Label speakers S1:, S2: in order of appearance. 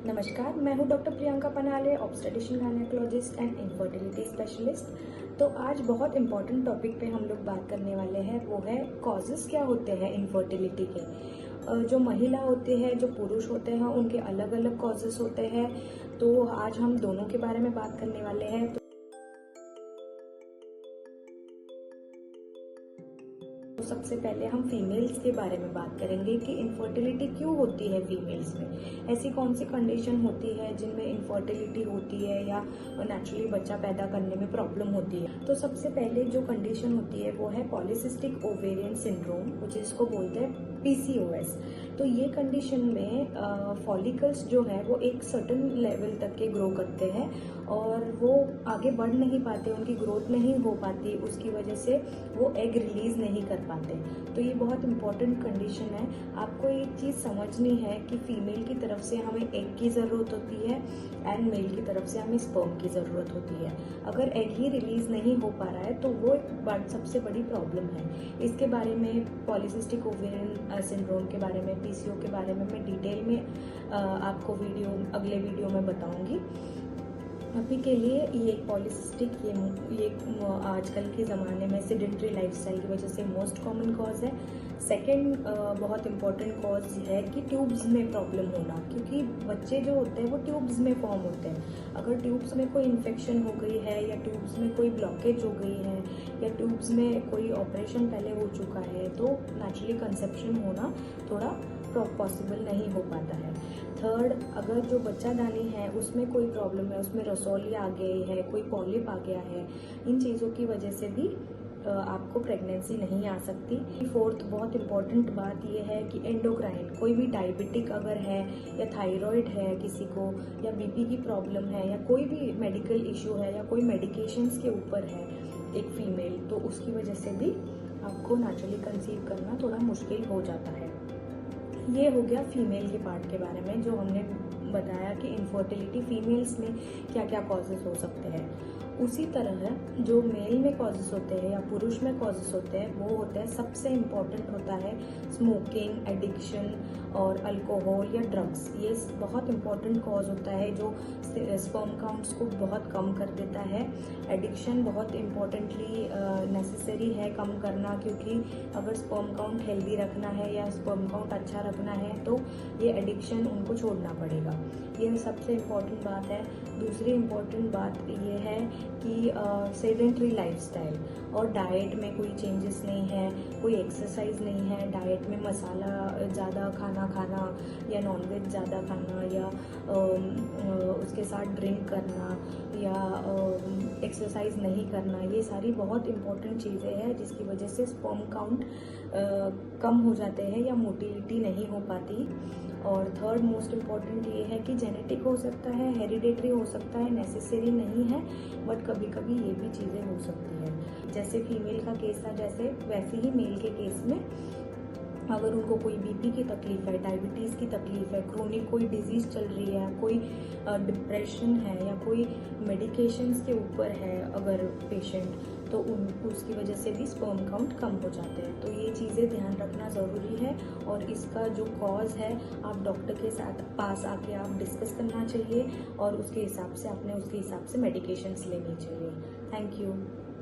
S1: नमस्कार, मैं हूं doctor Priyanka Panale, obstetrician gynaecologist and infertility specialist. तो आज बहुत इम्पॉर्टेंट टॉपिक पे हम लोग बात करने वाले हैं, वो है कॉजेज़ क्या होते हैं इनफर्टिलिटी के। जो महिला होते हैं, जो पुरुष होते हैं, उनके अलग अलग कॉजेज़ होते हैं। तो आज हम दोनों के बारे में बात करने वाले हैं। तो सबसे पहले हम फीमेल्स के बारे में बात करेंगे कि इनफर्टिलिटी क्यों होती है फीमेल्स में। ऐसी कौन सी कंडीशन होती है जिनमें इनफर्टिलिटी होती है या नेचुरली बच्चा पैदा करने में प्रॉब्लम होती है। तो सबसे पहले जो कंडीशन होती है वो है पॉलीसिस्टिक ओवेरियन सिंड्रोम, जिसको बोलते हैं PCOS। तो ये कंडीशन में फॉलिकल्स जो है वो एक सर्टेन लेवल तक के ग्रो करते हैं और वो आगे बढ़ नहीं पाते, उनकी ग्रोथ नहीं हो पाती, उसकी वजह से वो एग रिलीज नहीं कर पाते। तो ये बहुत इंपॉर्टेंट कंडीशन है। आपको एक चीज़ समझनी है कि फीमेल की तरफ से हमें एग की ज़रूरत होती है एंड मेल की तरफ से हमें स्पर्म की ज़रूरत होती है। अगर एग ही रिलीज नहीं हो पा रहा है तो वो एक सबसे बड़ी प्रॉब्लम है। इसके बारे में पॉलीसिस्टिक ओवेरियन सिंड्रोम के बारे में, PCO के बारे में मैं डिटेल में आपको अगले वीडियो में बताऊंगी। अभी के लिए ये पॉलीसिस्टिक ये आजकल के ज़माने में सेडेंटरी लाइफस्टाइल की वजह से मोस्ट कॉमन कॉज है। सेकंड बहुत इंपॉर्टेंट कॉज है कि ट्यूब्स में प्रॉब्लम होना, क्योंकि बच्चे जो होते हैं वो ट्यूब्स में फॉर्म होते हैं। अगर ट्यूब्स में कोई इन्फेक्शन हो गई है या ट्यूब्स में कोई ब्लॉकेज हो गई है या ट्यूब्स में कोई ऑपरेशन पहले हो चुका है तो नेचुरली कंसेप्शन होना थोड़ा पॉसिबल नहीं हो पाता है। थर्ड, अगर जो बच्चादानी है उसमें कोई प्रॉब्लम है, उसमें रसौली आ गई है, कोई पॉलिप आ गया है, इन चीज़ों की वजह से भी आपको प्रेगनेंसी नहीं आ सकती। फोर्थ बहुत इंपॉर्टेंट बात यह है कि एंडोक्राइन, कोई भी डायबिटिक अगर है या थायराइड है किसी को या BP की प्रॉब्लम है या कोई भी मेडिकल इशू है या कोई मेडिकेशंस के ऊपर है एक फीमेल, तो उसकी वजह से भी आपको नेचुरली कंसीव करना थोड़ा मुश्किल हो जाता है। ये हो गया फीमेल के पार्ट के बारे में, जो हमने बताया कि इनफर्टिलिटी फीमेल्स में क्या क्या कॉजेज़ हो सकते हैं। उसी तरह जो मेल में कॉजेज़ होते हैं या पुरुष में कॉजेज़ होते हैं वो होते हैं, सबसे इम्पॉर्टेंट होता है स्मोकिंग, एडिक्शन और अल्कोहल या ड्रग्स। ये बहुत इम्पॉर्टेंट कॉज होता है जो स्पर्म काउंट्स को बहुत कम कर देता है। एडिक्शन बहुत इम्पॉर्टेंटली नेसेसरी है कम करना, क्योंकि अगर स्पर्म काउंट हेल्दी रखना है या स्पर्म काउंट अच्छा रखना है तो ये एडिक्शन उनको छोड़ना पड़ेगा। ये सबसे इम्पॉर्टेंट बात है। दूसरी इम्पॉर्टेंट बात ये है कि सेडेंटरी लाइफस्टाइल और डाइट में कोई चेंजेस नहीं है, कोई एक्सरसाइज नहीं है, डाइट में मसाला ज़्यादा खाना या नॉनवेज ज़्यादा खाना या उसके साथ ड्रिंक करना या एक्सरसाइज नहीं करना, ये सारी बहुत इम्पॉर्टेंट चीज़ें हैं जिसकी वजह से स्पर्म काउंट कम हो जाते हैं या मोटिलिटी नहीं हो पाती। और थर्ड मोस्ट इम्पॉर्टेंट ये है कि जेनेटिक हो सकता है, हेरिडेटरी हो सकता है, नेसेसरी नहीं है, बट कभी कभी ये भी चीज़ें हो सकती है। जैसे फीमेल का केस था वैसे ही मेल के केस में अगर उनको कोई BP की तकलीफ है, डायबिटीज़ की तकलीफ है, क्रोनिक कोई डिजीज़ चल रही है, कोई डिप्रेशन है या कोई मेडिकेशंस के ऊपर है अगर पेशेंट, तो उसकी वजह से भी स्पर्म काउंट कम हो जाते हैं। तो ये चीज़ें ध्यान रखना ज़रूरी है और इसका जो कॉज है आप डॉक्टर के साथ पास आके आप डिस्कस करना चाहिए और उसके हिसाब से आपने उसके हिसाब से मेडिकेशंस लेनी चाहिए। Thank you.